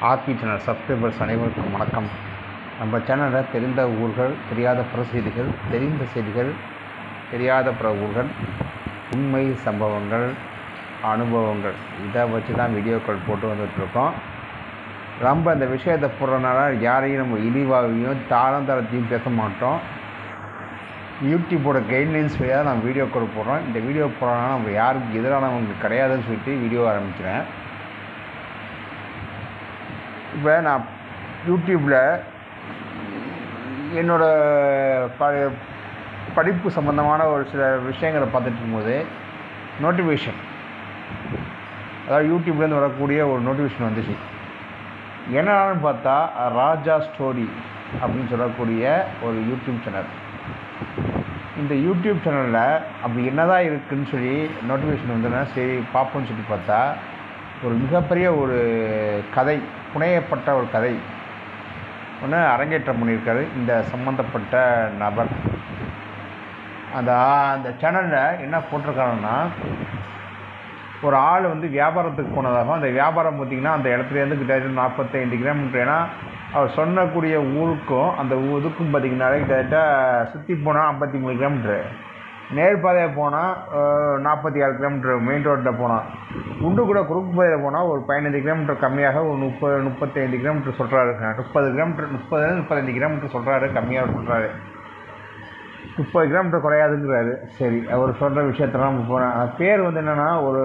RB channel subscribers அனைவருக்கும் வணக்கம். நம்ம சேனலில் தெரிந்த ஊர்கள், தெரியாத பிற செய்திகள், தெரிந்த செய்திகள், தெரியாத பிற ஊர்கள், உண்மை சம்பவங்கள், அனுபவங்கள் இதை வச்சு தான் வீடியோக்கள் போட்டு வந்துட்டுருக்கோம். ரொம்ப இந்த விஷயத்தை போடுறதுனால யாரையும் நம்ம இழிவாகவும் தாரத்தையும் பேச மாட்டோம். யூடியூப்போட கைட்லைன்ஸ் வழியாக நம்ம வீடியோக்கள் போடுறோம். இந்த வீடியோ போடுறோன்னா நம்ம யாருக்கு எதிரானவங்களுக்கு கிடையாதுன்னு சொல்லிட்டு வீடியோ ஆரம்பிக்கிறேன். இப்போ நான் யூடியூப்பில் என்னோடய படிப்பு சம்மந்தமான ஒரு சில விஷயங்களை பார்த்துட்டு இருக்கும்போது நோட்டிஃபிகேஷன், அதாவது யூடியூப்லேருந்து வரக்கூடிய ஒரு நோட்டிஃபிகேஷன் வந்துச்சு. என்னன்னு பார்த்தா ராஜா ஸ்டோரி அப்படின்னு சொல்லக்கூடிய ஒரு யூடியூப் சேனல். இந்த யூடியூப் சேனலில் அப்படி என்னதான் இருக்குதுன்னு சொல்லி நோட்டிஃபிகேஷன் வந்ததுன்னா சரி பார்ப்போன்னு சொல்லி பார்த்தா ஒரு மிகப்பெரிய ஒரு கதை, புனையப்பட்ட ஒரு கதை ஒன்று அரங்கேற்றம் பண்ணியிருக்காரு இந்த சம்மந்தப்பட்ட நபர். அந்த சேனலில் என்ன போட்டிருக்காங்கன்னா, ஒரு ஆள் வியாபாரத்துக்கு போனதாகவும், அந்த வியாபாரம் பார்த்திங்கன்னா அந்த இடத்துலேருந்து கிட்டத்தட்ட 45 கிலோமீட்டர். ஏன்னா அவர் சொன்னக்கூடிய ஊருக்கும் அந்த இதுக்கும் பார்த்திங்கன்னா கிட்டத்தட்ட சுற்றி போனால் 53 கிலோமீட்ரு, நேர்பாதையாக போனால் 46 கிலோமீட்டர், மெயின் ரோட்டில் போனால் உண்டு கூட குறுக்கு பாதையில் போனால் ஒரு 15 கிலோமீட்டர் கம்மியாக ஒரு 35 கிலோமீட்டர் சொல்கிறாரு. 30 கிலோமீட்டர் சொல்கிறாரு, கம்மியாக சொல்கிறாரு. 30 கிலோமீட்டர் குறையாதுங்கிறாரு. சரி, அவர் சொல்கிற விஷயத்தெல்லாம் நம்ம போகிறேன். பேர் என்னென்னா ஒரு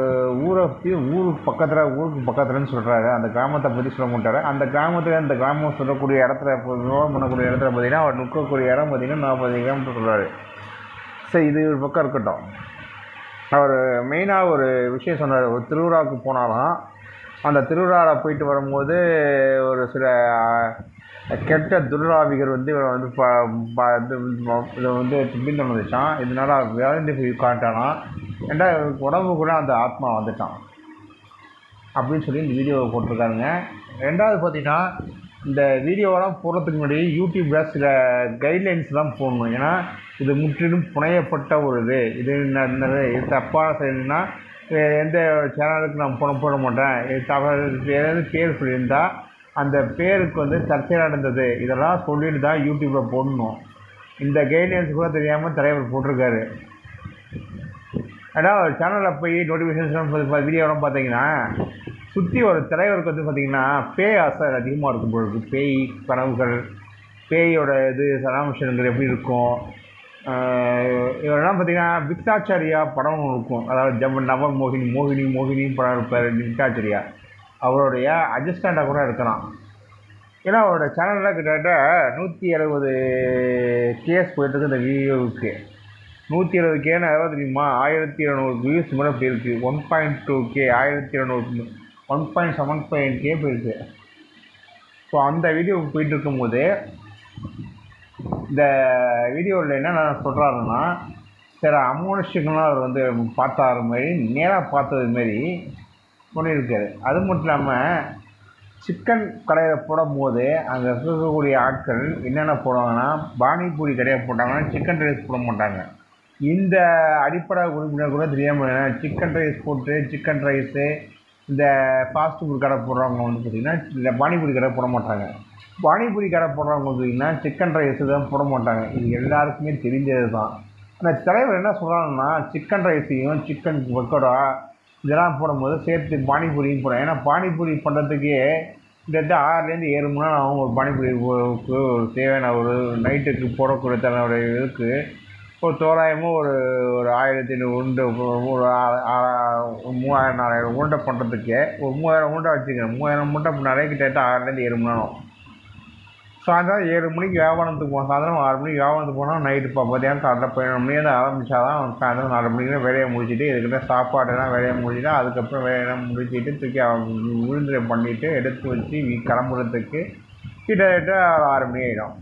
ஊரை பற்றி ஊருக்கு பக்கத்துலன்னு சொல்கிறாரு. அந்த கிராமத்தை பற்றி சொல்ல மாட்டார். அந்த கிராமத்தில் இந்த கிராமம் சொல்லக்கூடிய இடத்துல விவரம் பண்ணக்கூடிய இடத்துல பார்த்திங்கன்னா அவர் நிற்கக்கூடிய இடம் பார்த்திங்கன்னா 40 கிலோமீட்டர் சொல்கிறாரு. சரி, இது ஒரு பக்கம் இருக்கட்டும். அவர் மெயினாக ஒரு விஷயம் சொன்னார். ஒரு திருவிழாவுக்கு போனாலும் அந்த திருவிழாவில் போயிட்டு வரும்போது ஒரு சில கெட்ட துர்ராவிகள் இதை பின்தொடர்ந்துச்சான். இதனால் விளையாண்டு போய் காட்டானா, ஏண்டா உடம்பு கூட அந்த ஆத்மா வந்துட்டான் அப்படின்னு சொல்லி இந்த வீடியோவை போட்டிருக்காருங்க. ரெண்டாவது பார்த்திங்கன்னா, இந்த வீடியோவெல்லாம் போடுறதுக்கு முன்னாடி யூடியூப்பில் சில கைட்லைன்ஸ்லாம் போடணும். ஏன்னா இது முற்றிலும் புனையப்பட்ட ஒரு இது இது தப்பாக செய்யணுன்னா எந்த சேனலுக்கு நான் போட மாட்டேன். இது ஏதாவது பேர் சொல்லியிருந்தால் அந்த பேருக்கு சர்ச்சை நடந்தது இதெல்லாம் சொல்லிட்டு தான் யூடியூப்பில் போடணும். இந்த கைட்லைன்ஸ் கூட தெரியாமல் தலைவர் போட்டிருக்காரு. ஏன்னா ஒரு சேனலில் போய் நோட்டிஃபிகேஷன் வீடியோலாம் பார்த்தீங்கன்னா சுற்றி ஒரு தலைவருக்கு பார்த்திங்கன்னா பேய் ஆசை அதிகமாக இருக்கும் பொழுது, பேய் கனவுகள், பேயோட சராமசங்கள் எப்படி இருக்கும். இவரெல்லாம் பார்த்திங்கன்னா விக்டாச்சாரியா படம் இருக்கும். அதாவது மோகினி படம் இருப்பார் விக்டாச்சாரியா. அவருடைய அட்ஜஸ்டண்டாக கூட இருக்கலாம். ஏன்னா அவரோட சேனலில் கிட்டத்தட்ட 170 கேஸ் போயிட்டுருக்கு. இந்த வீடியோவுக்கு 170 கேன்னு எதாவது தெரியுமா? 1700 வியூஸ் மேலே போயிருக்கு. 1.2K 1700 1.75K போயிருக்கு. ஸோ அந்த வீடியோவுக்கு போயிட்டு இருக்கும்போது இந்த வீடியோவில் என்ன சொல்கிறாருன்னா, சில அமோனிஷங்கள்லாம் அவர் பார்த்தாரு மாதிரி, நேராக பார்த்தது மாரி பண்ணியிருக்காரு. அது மட்டும் இல்லாமல் சிக்கன் கடையில் போடும்போது அங்கே இருக்கக்கூடிய ஆட்கள் என்னென்ன போடுவாங்கன்னா, பானிபூரி கடையை போட்டாங்கன்னா சிக்கன் ரைஸ் போட மாட்டாங்க. இந்த அடிப்படை உறுப்பினர் கூட தெரியாமல் சிக்கன் ரைஸ் போட்டு சிக்கன் ரைஸு இந்த ஃபாஸ்ட் ஃபுட் கடை போடுறவங்க பார்த்திங்கன்னா இந்த பானிபூரி கடை போட மாட்டாங்க. பானிபூரி கடை போடுறவங்க பார்த்திங்கன்னா சிக்கன் ரைஸு தான் போட மாட்டாங்க. இது எல்லாருக்குமே தெரிஞ்சது தான். அந்த தலைவர் என்ன சொல்கிறாங்கன்னா, சிக்கன் ரைஸையும் சிக்கன் பக்கோடா இதெல்லாம் போடும்போது சேர்த்து பானிபூரியும் போடுறாங்க. ஏன்னா பானிபூரி பண்ணுறதுக்கே கிட்டத்தட்ட 6லேருந்து 7 மணி நேரம் அவங்க பானிபூரிக்கு தேவையான ஒரு நைட்டுக்கு போடக்கூடிய தன்னுடைய இதுக்கு ஒரு தோராயமாக ஒரு 1500 உருண்டை, ஒரு 3000-4000 உருண்டை பண்ணுறதுக்கே ஒரு 3000 உருண்டை வச்சுக்கோங்க. 3000 உருண்டை பண்ணாலே கிட்டத்தட்ட 6லேருந்து 7 மணி நேரம். சாயந்தரம் 7 மணிக்கு வியாபாரத்துக்கு போவோம். சாயந்தரம் 6 மணிக்கு வியாபாரத்துக்கு போனால் நைட்டு பார்த்தீங்கன்னா காலையில் 11 மணிக்கு ஆரம்பித்தா தான் சாயந்தரம் 4 மணிக்கு வேலையை முடிச்சுட்டு இதுக்கிட்ட சாப்பாடெல்லாம் வேலையை முடிச்சுட்டு அதுக்கப்புறம் வேலையெல்லாம் முடிச்சுட்டு தூக்கி விழுந்துரை பண்ணிவிட்டு எடுத்து வச்சு கிளம்புறதுக்கு கிட்டத்தட்ட 6 மணி ஆகிடும்.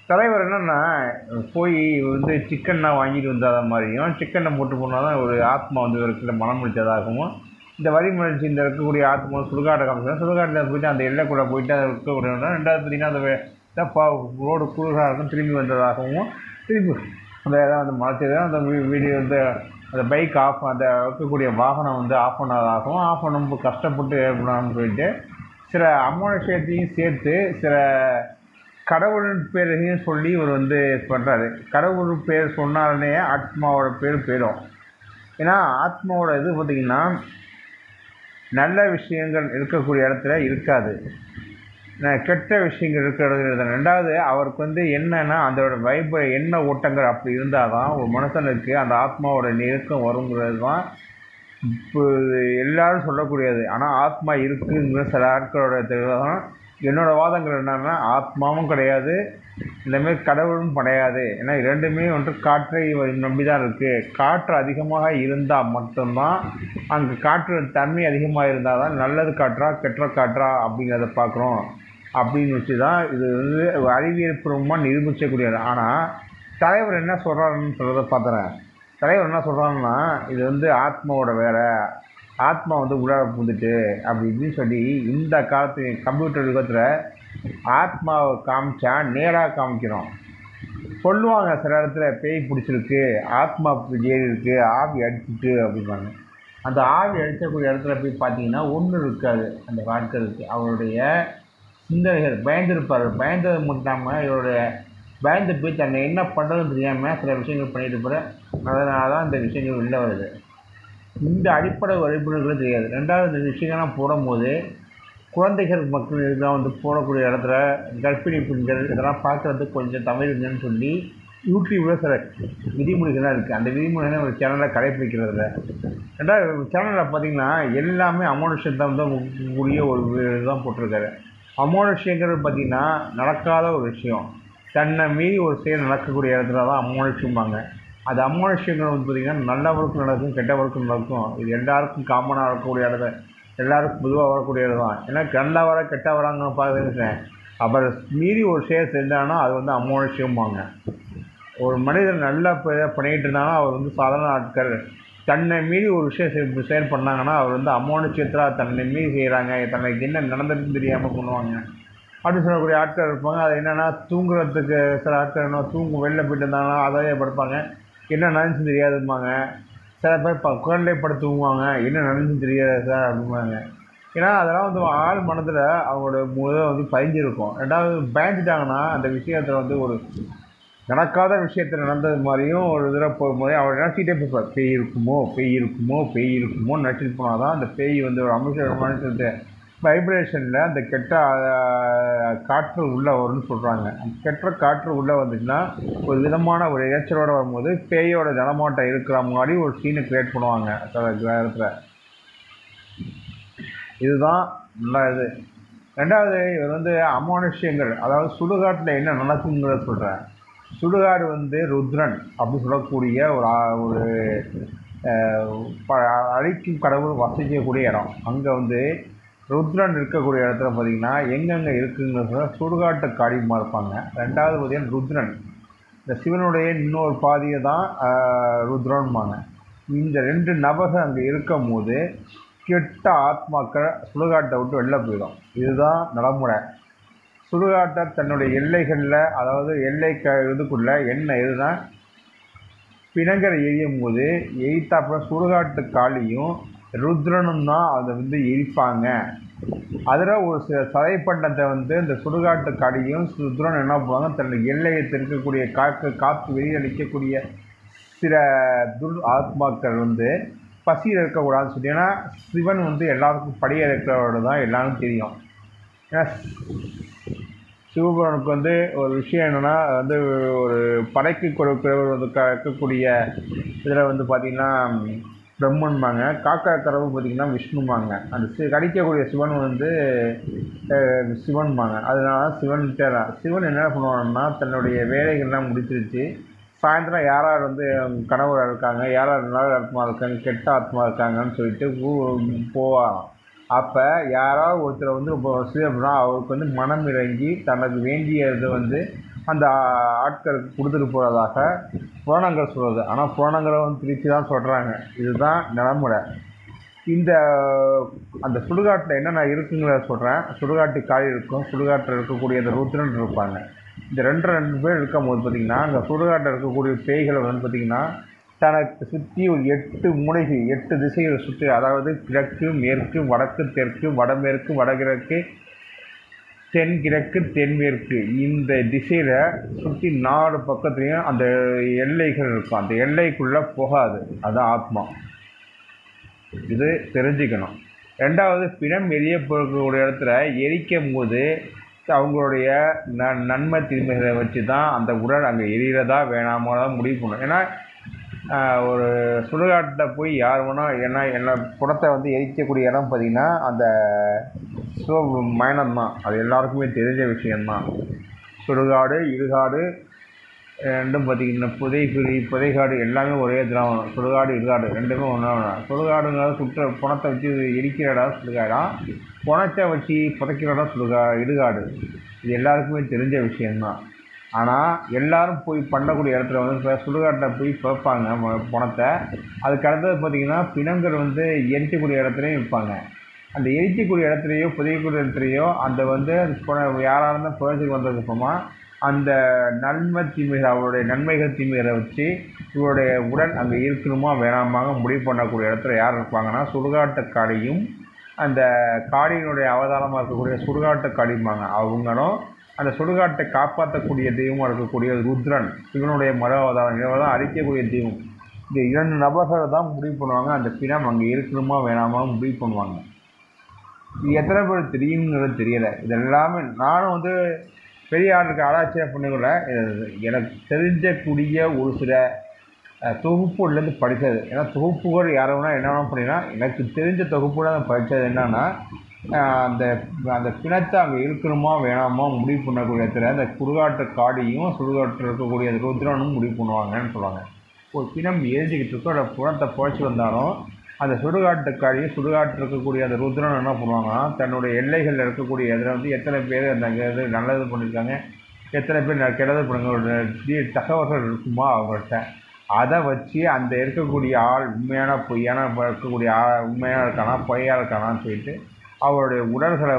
தலைவர் என்னென்னா போய் சிக்கன்லாம் வாங்கிட்டு வந்தாத மாதிரியும், சிக்கனை போட்டு போனால் தான் ஒரு ஆத்மா இவர்கிட்ட மனம் முடித்ததாகவும், இந்த வரி மகிழ்ச்சி இந்த இருக்கக்கூடிய ஆத்மா சுடுகாட்டை காமிச்சா சுடுகாட்டில் போயிட்டு அந்த எல்லைக்குள்ளே போயிட்டு அதை இருக்கக்கூடிய. ரெண்டாவது பார்த்திங்கன்னா அந்த ரோடு குளிராக இருக்கும் திரும்பி வந்ததாகவும், திரும்பி அந்த மறைச்சது அந்த வீடியோ அந்த பைக் அந்த இருக்கக்கூடிய வாகனம் ஆஃப் பண்ணதாகவும், ஆஃப் பண்ண கஷ்டப்பட்டு போயிட்டு சில அமானுஷ்யத்தையும் சேர்த்து சில கடவுளின் பேரையும் சொல்லி இவர் வந்து பண்ணுறாரு. கடவுள் பேர் சொன்னாலே ஆத்மாவோட பேர் போயிடும். ஏன்னா ஆத்மாவோட இது பார்த்திங்கன்னா நல்ல விஷயங்கள் இருக்கக்கூடிய இடத்துல இருக்காது, கெட்ட விஷயங்கள் இருக்கிற இடத்துல இருந்தாங்க. ரெண்டாவது அவருக்கு வந்து என்னன்னா அதோட எண்ண ஓட்டங்கள் அப்படி இருந்தால் தான் ஒரு மனுஷனுக்கு அந்த ஆத்மாவோட நெருக்கம் வருங்கிறது தான் இப்போ எல்லாரும் சொல்லக்கூடியது. ஆனால் ஆத்மா இருக்குங்கிற சில ஆட்களோட தான் என்னோடய வாதங்கள் என்னென்னா ஆத்மாவும் கிடையாது, இந்தமாரி கடவுளும் கிடையாது. ஏன்னா இரண்டுமே காற்றை நம்பி தான் இருக்குது. காற்று அதிகமாக இருந்தால் மட்டும்தான் அங்கே காற்று தன்மை அதிகமாக இருந்தால் தான் நல்லது காற்றா கெட்ட காற்றா அப்படிங்கிறத பார்க்குறோம் அப்படின்னு வச்சு தான் இது வந்து அறிவியல் பூர்வமாக நிரூபிக்கக்கூடியது. ஆனால் தலைவர் என்ன சொல்கிறாருன்னு சொல்கிறத பார்த்துறேன். தலைவர் என்ன சொல்கிறாங்கன்னா இது வந்து ஆத்மாவோட வேலை, ஆத்மா வந்து உள்ளார புந்துட்டு அப்படி இப்படின்னு சொல்லி இந்த காலத்து கம்ப்யூட்டர் யுகத்தில் ஆத்மாவை காமிச்சா நேராக காமிக்கிறோம். சொல்லுவாங்க சில இடத்துல பேய் பிடிச்சிருக்கு, ஆத்மா ஏறி இருக்குது, ஆவி அடிச்சுட்டு அப்படிம்பாங்க. அந்த ஆவி அடிக்கக்கூடிய இடத்துல போய் பார்த்தீங்கன்னா ஒன்றும் இருக்காது. அந்த வாழ்க்கைக்கு அவருடைய சிந்தனைகள் பயந்துருப்பார். பயந்தது மட்டும் இல்லாமல் இவருடைய பயந்து போய் தன்னை என்ன பண்ணுறதுன்னு தெரியாமல் சில விஷயங்கள் பண்ணிட்டு போகிற, அதனால தான் இந்த விஷயங்கள் வெளில வருது. இந்த அடிப்படை வழிபாடுகளும் தெரியாது. ரெண்டாவது இந்த விஷயங்கள்லாம் போடும்போது குழந்தைகள் மக்கள் இதெல்லாம் வந்து போடக்கூடிய இடத்துல கர்ப்பிணி பெண்கள் இதெல்லாம் பார்க்குறதுக்கு கொஞ்சம் தவிர்ங்கன்னு சொல்லி யூடியூப்பில் சில விதிமுறைகள்லாம் இருக்குது. அந்த விதிமுறைகள் ஒரு சேனலில் கடைப்பிடிக்கிறதில்ல. ரெண்டாவது சேனலில் பார்த்திங்கன்னா எல்லாமே அமானுஷ்யத்தை வந்து கூடிய ஒரு இதுதான் போட்டிருக்காரு. அமானுஷ்யங்கிறது பார்த்திங்கன்னா நடக்காத ஒரு விஷயம், தன்னை மீறி ஒரு செயல் நடக்கக்கூடிய இடத்துல தான் அமானுஷ்யம்பாங்க. அது அமானுஷ்யங்கள் வந்து பார்த்திங்கன்னா நல்லவருக்கும் நடக்கும், கெட்டவருக்கும் நடக்கும். இது எல்லாருக்கும் காமனாக இருக்கக்கூடிய இடத்துல எல்லாருக்கும் பொதுவாக வரக்கூடியது தான். ஏன்னா நல்லா வர கெட்ட வராங்க பார்த்துருக்கேன். அப்புறம் மீறி ஒரு செயல் செஞ்சாங்கன்னா அது வந்து அமானுஷ்யம்பாங்க. ஒரு மனிதன் நல்லா பண்ணிகிட்டு இருந்தாங்கன்னா அவர் வந்து சாதாரண ஆட்கள். தன்னை மீறி ஒரு விஷயம் செயல் பண்ணாங்கன்னா அவர் வந்து அமானுஷ்யத்தில் தன்னை மீறி செய்கிறாங்க, தனக்கு என்ன நடந்ததுன்னு தெரியாமல் பண்ணுவாங்க அப்படின்னு சொல்லக்கூடிய ஆட்கள் இருப்பாங்க. அது என்னென்னா தூங்குறதுக்கு சில ஆட்கள் என்ன வெளில போயிட்டு இருந்தாங்கன்னா அதையே படுப்பாங்க, என்ன நடந்துச்சுன்னு தெரியாதும்பாங்க. சில பேர் குரல்லே படுத்து தூங்குவாங்க, என்ன நடந்துச்சுன்னு தெரியாது சார் அப்படிம்பாங்க. ஏன்னா அதெல்லாம் வந்து ஆள் மனதில் அவங்களோட முதல் வந்து பதிஞ்சிருக்கும். ரெண்டாவது பயந்துட்டாங்கன்னா அந்த விஷயத்தில் வந்து ஒரு நடக்காத விஷயத்தில் நடந்தது மாதிரியும் ஒரு இதில் போகும்போது அவர் நினச்சிக்கிட்டே போய்ப்பார், பேய் இருக்குமோ பேய் இருக்குமோ பேய் இருக்குமோ நினச்சிட்டு போனால் தான் அந்த பேய் வந்து ஒரு அமிஷ வைப்ரேஷனில் அந்த கெட்ட காற்று உள்ளே வரும்னு சொல்கிறாங்க. அந்த கெட்ட காற்று உள்ளே வந்துச்சுன்னா ஒரு விதமான ஒரு இறைச்சலோடு வரும்போது பேயோட ஜனமாட்டம் இருக்கிற மாதிரி ஒரு சீனை க்ரியேட் பண்ணுவாங்க கிரகத்தில். இதுதான் நல்லா இது. ரெண்டாவது இவர் வந்து அமானுஷ்யங்கள், அதாவது சுடுகாட்டில் என்ன நடக்குங்கிறத சொல்கிறேன். சுடுகாடு வந்து ருத்ரன் அப்படின்னு சொல்லக்கூடிய ஒரு அழிக்கும் கடவுள் வசிக்கக்கூடிய இடம். அங்கே வந்து ருத்ரன் இருக்கக்கூடிய இடத்துல பார்த்திங்கன்னா எங்கெங்கே இருக்குங்கிறத சுடுகாட்டு காளியமாக இருப்பாங்க. ரெண்டாவது பார்த்திங்கன்னா ருத்ரன் இந்த சிவனுடைய இன்னொரு பாதியை தான் ருத்ரன்பாங்க. இந்த ரெண்டு நபர்கள் அங்கே இருக்கும் போது கெட்ட ஆத்மாக்கள் சுடுகாட்டை விட்டு வெளில போயிடும். இதுதான் நடைமுறை. சுடுகாட்டை தன்னுடைய எல்லைகளில், அதாவது இதுக்குள்ளே என்ன இதுனா பிணங்கரை எரியும் போது எய்த்தாப்புறம் சுடுகாட்டு காளியும் ருத்ரனும் தான் அதை வந்து எரிப்பாங்க. அதில் ஒரு சில சதைப்பண்டத்தை வந்து இந்த சுடுகாட்டு காளியும் ருத்ரன் என்ன பண்ணுவாங்க, தன்னுடைய எல்லையை இருக்கக்கூடிய காற்று வெளியளிக்கக்கூடிய சில ஆத்மாக்கள் வந்து பசியில் இருக்கக்கூடாதுன்னு சொல்லி. ஏன்னா சிவன் வந்து எல்லாருக்கும் படிய இருக்கிறவரோட தான் எல்லாரும் தெரியும். ஏன்னா சிவபுரனுக்கு வந்து ஒரு விஷயம் என்னென்னா வந்து ஒரு படைக்கு கொடுக்கிறவர் வந்து இருக்கக்கூடிய இதில் வந்து பார்த்திங்கன்னா பிரம்மன்பாங்க, காக்கா கடவுள் பார்த்திங்கன்னா விஷ்ணுவாங்க. அந்த கடிக்கக்கூடிய சிவன் வந்து சிவன்பாங்க. அதனால சிவன் சிவன் என்ன பண்ணுவாங்கன்னா தன்னுடைய வேலைகள்லாம் முடிச்சிருச்சு, சாயந்தரம் யார் யார் வந்து கணவராக இருக்காங்க, யார் யார் நல்ல ஆத்மா இருக்காங்க, கெட்ட ஆத்மா இருக்காங்கன்னு சொல்லிட்டு போவாராம். அப்போ யாராவது ஒருத்தர் வந்து ரொம்ப வசதியாக அவருக்கு வந்து மனம் இறங்கி தனக்கு வேண்டியதை வந்து அந்த ஆட்களுக்கு கொடுத்துட்டு போகிறதாக புராணங்கள் சொல்கிறது. ஆனால் புராணங்களை வந்து திருச்சி தான் சொல்கிறாங்க. இதுதான் நடைமுறை. அந்த சுடுகாட்டில் என்னென்ன இருக்குங்கிறத சொல்கிறேன். சுடுகாட்டு காளி இருக்கும், சுடுகாட்டில் இருக்கக்கூடிய அந்த ருத்ரன் இருப்பாங்க. இந்த ரெண்டு பேர் இருக்கும்போது பார்த்திங்கன்னா அங்கே சுடுகாட்டில் இருக்கக்கூடிய பேய்களை வந்து பார்த்திங்கன்னா தனக்கு சுற்றி ஒரு 8 மூலைகள் 8 திசைகளை சுற்றி, அதாவது கிழக்கு மேற்கு வடக்கு தெற்கு வடமேற்கு வடகிழக்கு தென்கிழக்கு தென்மேற்கு இந்த திசையில் சுற்றி 4 பக்கத்துலேயும் அந்த எல்லைகள் இருக்கும். அந்த எல்லைக்குள்ளே போகாது. அதுதான் ஆத்மா. இது தெரிஞ்சுக்கணும். 2வது, பிணம் எரியப்படக்கூடிய இடத்துல எரிக்கும் போது அவங்களுடைய நன்மை தீமைகளை வச்சு தான் அந்த உடல் அங்கே எரியறதா வேணாமா தான் முடிவு பண்ணணும். ஏன்னா ஒரு சுடுகாட்டில் போய் யார் வேணால் என்ன குடத்தை எரிக்கக்கூடிய இடம் பார்த்திங்கன்னா அந்த மயனம் தான். அது எல்லாருக்குமே தெரிஞ்ச விஷயந்தான். சுடுகாடு, இடுகாடு ரெண்டும் பார்த்திங்கன்னா புதைகாடு எல்லாமே ஒரே திராவணம். சுடுகாடு, இடுகாடு ரெண்டுமே ஒன்றா. சுடுகாடுங்கிறது பணத்தை வச்சு எரிக்கிற இடம் சுடுகாடாம், பணத்தை வச்சு புதைக்கிற இடம் இடுகாடு. இது எல்லாருக்குமே தெரிஞ்ச விஷயந்தான். ஆனால் எல்லோரும் போய் பண்ணக்கூடிய இடத்துல இப்போ சுடுகாட்டில் போய் வைப்பாங்க பணத்தை. அதுக்கு அடுத்தது பார்த்திங்கன்னா பிணங்கள் எரிக்கக்கூடிய இடத்துலையும் வைப்பாங்க. அந்த எரிக்கக்கூடிய இடத்துலையோ புதைக்கக்கூடிய இடத்துலையோ அந்த யாராக இருந்தால் புதைச்சிக்கு வந்ததுக்கப்புறமா அந்த நன்மை தீமைகள் அவருடைய நன்மைகள் தீமைகளை வச்சு இவருடைய உடல் அங்கே இருக்கணுமா வேணாமாக முடிவு பண்ணக்கூடிய இடத்துல யார் இருப்பாங்கன்னா சுடுகாட்டு காடியும் அந்த காடியினுடைய அவதாரமாக இருக்கக்கூடிய சுடுகாட்டு காடிம்பாங்க. அவங்களும் அந்த சுடுகாட்டை காப்பாற்றக்கூடிய தெய்வமாக இருக்கக்கூடிய ருத்ரன் இவனுடைய மத அவதாரம், இவனை தான் அழிக்கக்கூடிய தெய்வம். இந்த 2 நபர்களை தான் முடிவு பண்ணுவாங்க அந்த பிணம் அங்கே இருக்கணுமா வேணாமா முடிவு பண்ணுவாங்க. இது எத்தனை பேர் தெரியுங்கிறது தெரியலை. இதெல்லாமே நானும் பெரிய ஆளுக்கு ஆராய்ச்சியாக பண்ணிக்கல. எனக்கு தெரிஞ்சக்கூடிய ஒரு சில தொகுப்புலேருந்து படித்தது. ஏன்னா தொகுப்புகள் யாரும் என்ன பண்ணினா எனக்கு தெரிஞ்ச தொகுப்புல நான் படித்தது என்னென்னா அந்த பிணத்தை அங்கே இருக்கணுமா வேணாமா முடிவு பண்ணக்கூடிய இடத்துல அந்த சுடுகாட்டு காடியும் சுடுகாட்டில் இருக்கக்கூடிய அந்த ருத்ரனும் முடிவு பண்ணுவாங்கன்னு சொல்லுவாங்க. ஒரு பிணம் எரிஞ்சிக்கிட்டு இருக்கோ அந்த பிணத்தை புழைச்சி வந்தாலும் அந்த சுடுகாட்டு காடியும் சுடுகாட்டில் இருக்கக்கூடிய அந்த ருத்ரன் என்ன பண்ணுவாங்கன்னா தன்னுடைய எல்லைகளில் இருக்கக்கூடிய இதில் எத்தனை பேர் அந்த நல்லது பண்ணியிருக்காங்க, எத்தனை பேர் கெட்டது பண்ணுங்க தகவல்கள் இருக்குமா அவங்கள்ட்ட அதை வச்சு அந்த இருக்கக்கூடிய ஆள் உண்மையான பொய்யான இருக்கக்கூடிய உண்மையாக இருக்கானா பொய்யாக இருக்கானான்னு சொல்லிட்டு அவருடைய உடல்களை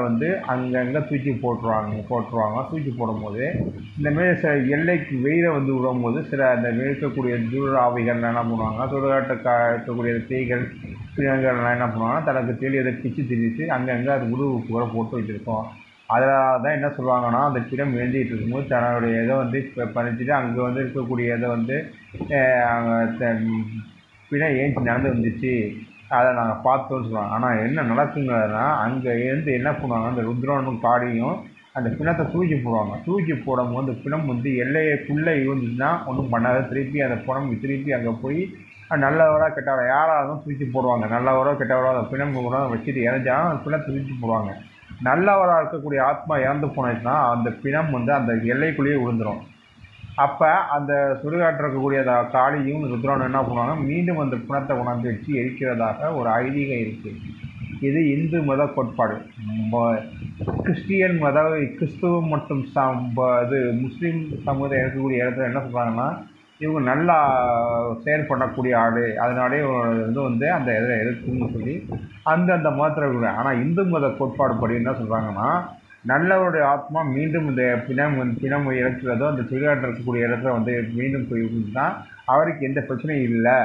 அங்கங்கே தூக்கி போட்டுருவாங்க. தூக்கி போடும்போது இந்தமாரி சில எல்லைக்கு வெயிலை விடும்போது சில அந்த இருக்கக்கூடிய தூர ஆவிகள் என்ன பண்ணுவாங்க, சுடுகாட்டை இருக்கக்கூடிய தேய்கள் பிணங்கள்லாம் என்ன பண்ணுவாங்கன்னா தனக்கு தெளியதை பிச்சு திணிச்சு அங்கங்கே அது உருவுப்புகளை போட்டு வச்சுருக்கோம். அதனால தான் என்ன சொல்லுவாங்கன்னா அந்த பிணம் எழுந்திட்டு இருக்கும்போது தன்னுடைய இதை பண்ணிச்சுட்டு அங்கே இருக்கக்கூடிய இதை பிணம் ஏஞ்சி நடந்து வந்துச்சு அதை நாங்கள் பார்த்தோன்னு சொல்லுவாங்க. ஆனால் என்ன நடக்குங்கிறதுனா அங்கே என்ன பண்ணுவாங்க அந்த ருத்ரனும் காடியும் அந்த பிணத்தை தூக்கி போடுவாங்க. தூக்கி போடும்போது அந்த பிணம் எல்லைக்குள்ளே இருந்துச்சுன்னா ஒன்றும் பண்ணாத திருப்பி அந்த பிணம் திருப்பி அங்கே போய் நல்லவராக கெட்டவராக யாராக இருந்தாலும் தூக்கி போடுவாங்க. நல்லவராக கெட்டவராக அந்த பிணம் கூட வச்சுட்டு இறஞ்சாலும் அந்த பிணத்தை தூக்கி போடுவாங்க. நல்லவராக இருக்கக்கூடிய ஆத்மா இறந்து போனதுன்னா அந்த பிணம் அந்த எல்லைக்குள்ளேயே விழுந்துடும். அப்போ அந்த சுடுகாட்டில் இருக்கக்கூடிய அந்த காளியும் ருத்ரனும் என்ன பண்ணுவாங்க மீண்டும் அந்த பிணத்தை கொண்டாந்து வச்சு எரிக்கிறதாக ஒரு ஐதீகம் இருக்குது. இது இந்து மத கோட்பாடு. கிறிஸ்டியன் கிறிஸ்துவம் மற்றும் இது முஸ்லீம் சமுதாயம் இருக்கக்கூடிய இடத்துல என்ன சொல்கிறாங்கன்னா இவங்க நல்லா செயல்படக்கூடிய ஆள் அதனாலே அந்த இதில் இருக்குன்னு சொல்லி அந்தந்த மதத்தில் இருக்கிறாங்க. ஆனால் இந்து மத கோட்பாடு படி என்ன சொல்கிறாங்கன்னா நல்லவருடைய ஆத்மா மீண்டும் இந்த பிணம் இறக்கிறதோ அந்த சுடுகாட்டில் இருக்கக்கூடிய இடத்துல மீண்டும் போயிருந்துச்சுன்னா அவருக்கு எந்த பிரச்சனையும் இல்லை.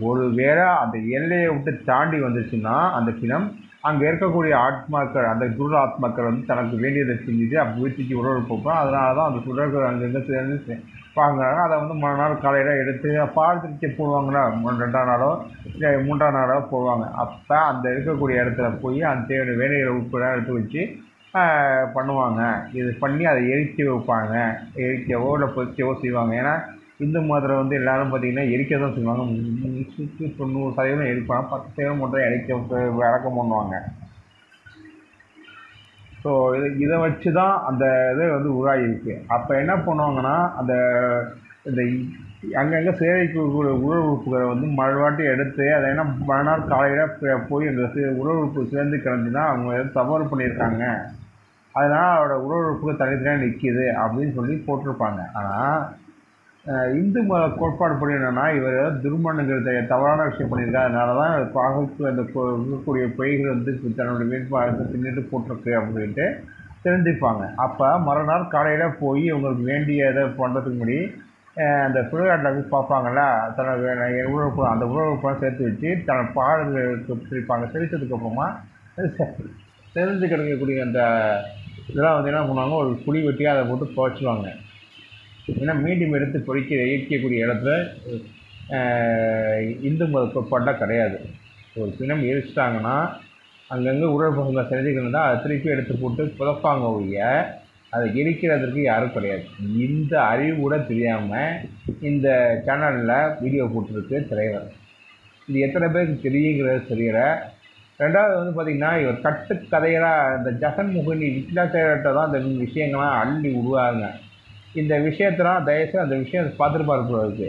ஒரு வேளை அந்த எல்லையை விட்டு தாண்டி வந்துச்சுன்னா அந்த பிணம் அங்கே இருக்கக்கூடிய ஆத்மாக்கள் அந்த துர ஆத்மாக்கள் தனக்கு வேண்டியதை செஞ்சுட்டு அப்போ வீட்டுக்கு உறவு போப்போம். அதனால தான் அந்த சுடர்கள் அங்கங்கே சேர்ந்து வாங்குறாங்க. அதை மறுநாள் காலையில் எடுத்து பால் திருச்சி போடுவாங்கன்னா 2ஆம் நாளோ இல்லை 3ஆம் நாளோ போடுவாங்க. அப்போ அந்த இருக்கக்கூடிய இடத்துல போய் அந்த வேலைகளை உட்பட எடுத்து வச்சு பண்ணுவாங்க. இது பண்ணி அதை எரிக்க வைப்பாங்க. எரிக்கவோ இல்லை பொறிக்கவோ செய்வாங்க. ஏன்னா இந்து மதத்தில் எல்லோரும் பார்த்திங்கன்னா எரிக்க தான் செய்வாங்க. 90% எரிப்பாங்க, 10% மட்டும் இறக்கம் பண்ணுவாங்க. ஸோ இதை வச்சு தான் அந்த இது உருவாகிருக்கு. அப்போ என்ன பண்ணுவாங்கன்னா அந்த இந்த அங்கங்கே சேவைக்கூடிய உடல் உறுப்புகளை மறுவாட்டி எடுத்து அதை மறுநாள் காலையில் போய் அந்த உடல் உறுப்பு சேர்ந்து கிடந்துன்னா அவங்க தவறு பண்ணியிருக்காங்க, அதனால் அவரோட உடல் உறுப்புகள் தனித்தனியாக நிற்கிது அப்படின்னு சொல்லி போட்டிருப்பாங்க. ஆனால் இந்து மத கோட்பாடு படி என்னென்னா இவர் துர்மணங்கிறத தவறான விஷயம் பண்ணியிருக்காரு, அதனால தான் பாகுக்கு அந்த இருக்கக்கூடிய பொய்கள் தன்னுடைய வேட்பாளருக்கு தின்னுட்டு போட்டிருக்கு அப்படின்ட்டு தெரிஞ்சுப்பாங்க. அப்போ மறுநாள் காலையில் போய் இவங்களுக்கு வேண்டிய இதை பண்ணுறதுக்கு முன்னாடி அந்த சுடுகாட்டில் போய் பார்ப்பாங்கள்ல தன்னோட உணவு அந்த உணவுப்பெல்லாம் சேர்த்து வச்சு தன் பாடல்களுக்கு பிரிப்பாங்க. பிரித்ததுக்கப்புறமா தெரிஞ்சு கிடைக்கக்கூடிய அந்த இதெல்லாம் வந்து என்ன பண்ணுவாங்க, ஒரு குழி வெட்டி அதை போட்டு புதைச்சிடுவாங்க. ஏன்னா மீண்டும் எடுத்து எரிக்கக்கூடிய இடத்துல இந்து மத கோட்பாட்டெலாம் கிடையாது. ஒரு பிணம் எரிச்சிட்டாங்கன்னா அங்கங்கே உடற்பகுதியில் செஞ்சுக்கிட்டு இருந்தால் அதை திருப்பி எடுத்து போட்டு புதைப்பாங்க ஒழிய அதை எரிக்கிறதுக்கு யாரும் கிடையாது. இந்த அறிவு கூட தெரியாமல் இந்த சேனலில் வீடியோ போட்டிருக்கு தலைவர். இது எத்தனை பேருக்கு தெரியுங்கிறது தெரியல. ரெண்டாவது வந்து பார்த்திங்கன்னா, இவர் கட்டுக்கதைகளாக இந்த ஜெகன்மோகினி வித்யாசாகர்கிட்ட தான் இந்த விஷயங்கள்லாம் அள்ளி விடுவாங்க. இந்த விஷயத்தெல்லாம் தயவுசெய்து அந்த விஷயம் பார்த்துட்டு பார்க்கக்கூடாது.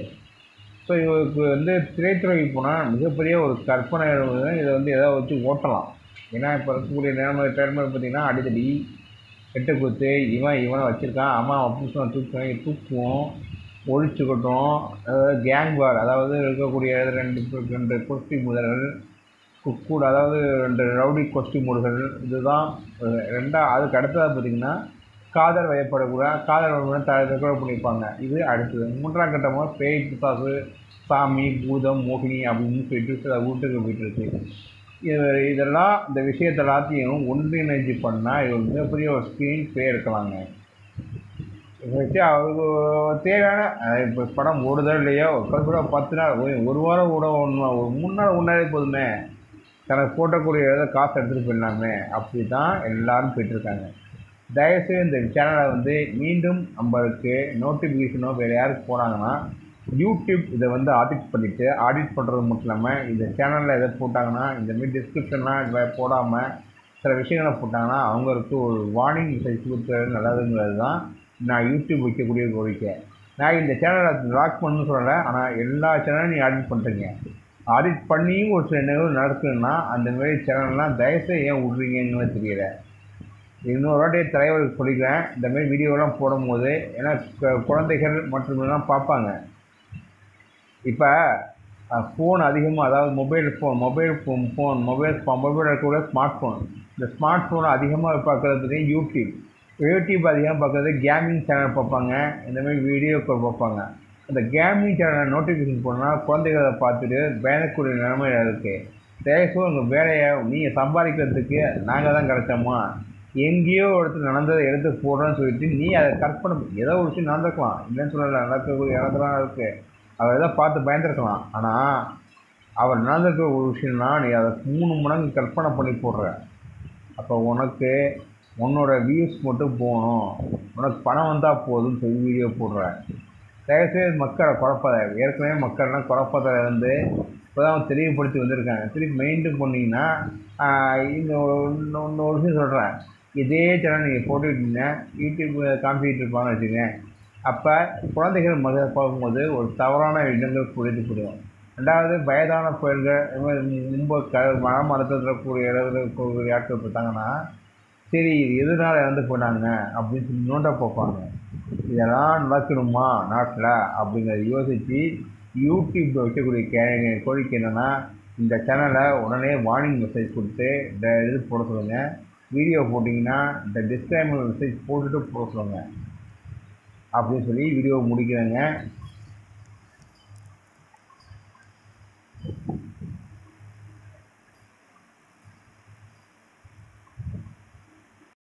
ஸோ இவருக்கு வந்து திரைத்துறைக்கு போனால் மிகப்பெரிய ஒரு கற்பனை இதை வந்து எதாவது வச்சு ஓட்டலாம். ஏன்னா இப்போ இருக்கக்கூடிய நிலைமை பார்த்திங்கன்னா அடித்தடி வெட்டுக்குத்து இவனை வச்சுருக்கான், அம்மா புதுசாக தூக்குவோம் ஒழிச்சுக்கட்டும். அதாவது கேங் வார், அதாவது இருக்கக்கூடிய ரெண்டு கொஸ்டி முதல்கள் கூட, அதாவது 2 ரவுடி கொஸ்டி மூடுகள். இதுதான் அதுக்கு அடுத்ததாக பார்த்திங்கன்னா காதல் வயப்படக்கூடாது, காதல் தற்கொலை பண்ணியிருப்பாங்க. இது அடுத்தது. 3ஆம் கட்டமாக பேய் பிசாசு சாமி பூதம் மோகினி அப்படின்னு போயிட்டு சில வீட்டுக்கு போயிட்டுருக்கு. இதெல்லாம் இந்த விஷயத்த எல்லாத்தையும் ஒன்றிணைஞ்சு பண்ணால் இது மிகப்பெரிய ஒரு ஸ்க்ரீன் பே இருக்கலாங்க. இதை வச்சு அவருக்கு தேவையான இப்போ படம் ஓடுதோ இல்லையோ கூட 10 நாள் ஒரு வாரம் கூட ஒன்று ஒரு 3 நாள் முன்னாடி போதுமே தனக்கு போட்டக்கூடிய காசு எடுத்துகிட்டு போயிடலாமே. அப்படி தான் எல்லோரும் போயிட்டுருக்காங்க. தயவுசெய்து இந்த சேனலை வந்து மீண்டும் நம்மளுக்கு நோட்டிஃபிகேஷனோ வேறு யாருக்கு போனாங்கன்னா யூடியூப் இதை வந்து ஆடிட் பண்ணிவிட்டு, ஆடிட் பண்ணுறது மட்டும் இல்லாமல் இந்த சேனலில் எதை போட்டாங்கன்னா இந்தமாரி டிஸ்கிரிப்ஷன்லாம் போடாமல் சில விஷயங்களை போட்டாங்கன்னா அவங்களுக்கு ஒரு வார்னிங் மெசேஜ் கொடுத்தது நல்லதுங்கிறது தான் நான் யூடியூப் வைக்கக்கூடிய கோரிக்கை. நான் இந்த சேனலை லாக் பண்ணணும்னு சொல்லலை, ஆனால் எல்லா சேனலையும் நீங்கள் ஆடிட் பண்ணுறீங்க. ஆடிட் பண்ணியும் ஒரு சில நிகழ்வு நடக்குதுன்னா அந்தமாரி சேனல்லாம் தயவுசெய்து ஏன் விட்றீங்கன்னு தெரியல. இன்னொரு வாட்டி தலைவருக்கு சொல்லிக்கிறேன், இந்தமாரி வீடியோலாம் போடும்போது ஏன்னா குழந்தைகள் மற்றும் எல்லாம் பார்ப்பாங்க. இப்போ ஃபோன் அதிகமாக, அதாவது மொபைல் இருக்கக்கூடிய ஸ்மார்ட் ஃபோன், இந்த ஸ்மார்ட் ஃபோனை அதிகமாக பார்க்குறது யூடியூப் அதிகமாக பார்க்குறது கேமிங் சேனல் பார்ப்பாங்க, இந்தமாரி வீடியோக்கள் பார்ப்பாங்க. அந்த கேமிங் சேனலை நோட்டிஃபிகேஷன் போனால் குழந்தைகளை பார்த்துட்டு பயணக்கூடிய நிலைமையில் இருக்குது. தயவுசெய்து உங்கள் வேலையை நீங்கள் சம்பாதிக்கிறதுக்கு நாங்கள் தான் கிடைச்சோமா, எங்கேயோ ஒருத்தர் நடந்ததை எடுத்து போடுறோன்னு சொல்லிட்டு நீ அதை கற்பனை ஏதோ ஒரு விஷயம் நடந்துக்கலாம், இல்லைன்னு சொல்லலை, நடக்கக்கூடிய இடத்துலாம் இருக்குது. அவர் எதாவது பார்த்து பயந்துருக்கலாம். ஆனால் அவர் நடந்திருக்கிற ஒரு விஷயம்னா நீ அதை 3 மடங்கு கற்பனை பண்ணி போடுற. அப்போ உனக்கு உன்னோட வியூஸ் மட்டும் போகணும், உனக்கு பணம் வந்தால் போதும்னு சொல்லி வீடியோ போடுற. தயவுசெய்து மக்களை குழப்பாத. ஏற்கனவே மக்கள்லாம் குழப்பத்தில் இருந்து இப்போ தான் தெளிவுபடுத்தி வந்திருக்காங்க. திருப்பி மெயின்டைன் பண்ணிங்கன்னா இன்னொரு விஷயம் சொல்கிறேன், இதே சேனல் நீங்கள் போட்டுக்கிட்டீங்க யூடியூப் காமிச்சிக்கிட்டு இருப்பாங்கன்னு வச்சுக்கோங்க. அப்போ குழந்தைகள் பார்க்கும்போது ஒரு தவறான இடங்கள் புரிந்து போயிடும். ரெண்டாவது வயதான கோயில்கள் ரொம்ப மனம் அழுத்தத்தில் கூடிய இடத்துல ஆட்கள் போட்டாங்கன்னா சரி இது எதனால் இறந்து போயிட்டாங்க அப்படின்னு சொல்லி நோண்ட பார்ப்பாங்க. இதெல்லாம் நடக்கணுமா நாட்டில் அப்படிங்கிறத யோசித்து யூடியூப்பில் வைக்கக்கூடிய கோரிக்கை என்னென்னா இந்த சேனலை உடனே வார்னிங் மெசேஜ் கொடுத்து இது போட சொல்லுங்கள். வீடியோ போட்டிங்கன்னா இந்த டிஸ்க்ளைமர் மெசேஜ் போட்டுட்டு போட சொல்லுங்கள் அப்படின்னு சொல்லி வீடியோ முடிக்கிறேங்க.